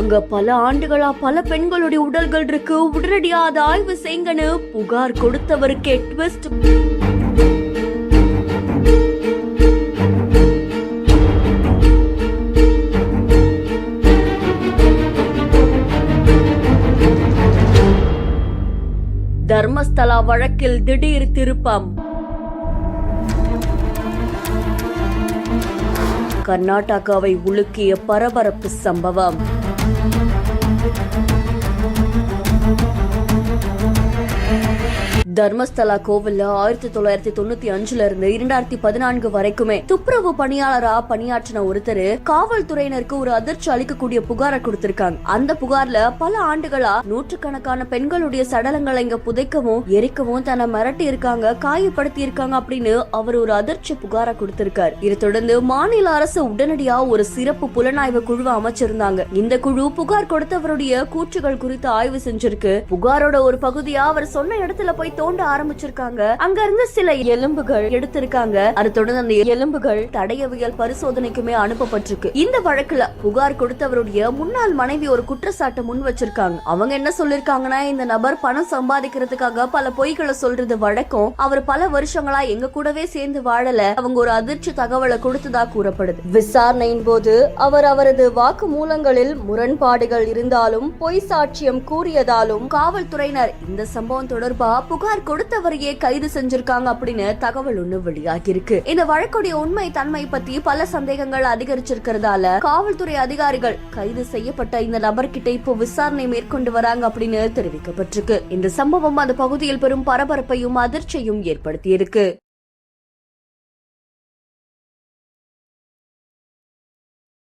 அங்க பல ஆண்டுகளா பல பெண்களுடைய உடல்கள் இருக்கு, உடனடியா அதை ஆய்வு செய்யுங்கன்னு புகார் கொடுத்தவருக்கே ட்விஸ்ட். தர்மஸ்தலா வழக்கில் திடீர் திருப்பம். கர்நாடகாவை உலுக்கிய பரபரப்பு சம்பவம். தர்மஸ்தலா கோவில்ல 1995 இருந்து 2014 வரைக்குமே துப்புரவு பணியாளரா பணியாற்றின ஒருத்தர் காவல்துறையினருக்கு ஒரு அதிர்ச்சி அளிக்கக்கூடிய புகாரை கொடுத்திருக்காங்க. அந்த புகார்ல பல ஆண்டுகளா நூற்றுக்கணக்கான பெண்களுடைய சடலங்களை இங்க புதைக்கவும் எரிக்கவும் தன்னை மிரட்டி இருக்காங்க, காயப்படுத்தி இருக்காங்க அப்படின்னு அவர் ஒரு அதிர்ச்சி புகாரை கொடுத்திருக்காரு. இதை தொடர்ந்து மாநில அரசு உடனடியா ஒரு சிறப்பு புலனாய்வு குழுவை அமைச்சிருந்தாங்க. இந்த குழு புகார் கொடுத்தவருடைய கூற்றுகள் குறித்து ஆய்வு செஞ்சிருக்கு. புகாரோட ஒரு பகுதியா அவர் சொன்ன இடத்துல போய் தோண்ட ஆரம்பிச்சிருக்காங்க. அங்க இருந்து சில எலும்புகள் எடுத்திருக்காங்க. அதை தொடர்ந்து அந்த எலும்புகள் தடயவியல் பரிசோதனைக்குமே அனுப்பப்பட்டிருக்கு. இந்த வழக்குல புகார் கொடுத்தவருடைய முன்னாள் மனைவி ஒரு குற்றச்சாட்டு முன் வச்சிருக்காங்க. அவங்க என்ன சொல்லிருக்காங்கன்னா, இந்த நபர் பணம் சம்பாதிக்கிறதுக்காக பல பொய்களை சொல்றது வழக்கம், அவர் பல வருஷங்களா எங்க கூடவே சேர்ந்து வாழல, அவங்க ஒரு அதிர்ச்சி தகவலை கொடுத்ததா கூறப்படுது. விசாரணையின் போது அவர் அவரது வாக்கு மூலங்களில் முரண்பாடுகள் இருந்தாலும் பொய் சாட்சியம் கூறியதாலும் காவல்துறையினர் இந்த சம்பவம் தொடர்பா புகார் கொடுத்தவரையே கைது செஞ்சிருக்காங்க அப்படின்னு தகவல் ஒண்ணு வெளியாகி இருக்கு. இந்த வழக்குடைய உண்மை தன்மை பத்தி பல சந்தேகங்கள் அதிகரிச்சிருக்கிறதால காவல்துறை அதிகாரிகள் கைது செய்யப்பட்ட இந்த நபர்கிட்ட இப்போ விசாரணை மேற்கொண்டு வராங்க அப்படின்னு தெரிவிக்கப்பட்டிருக்கு. இந்த சம்பவம் அந்த பகுதியில் பெரும் பரபரப்பையும் அதிர்ச்சியும் ஏற்படுத்தி இருக்கு.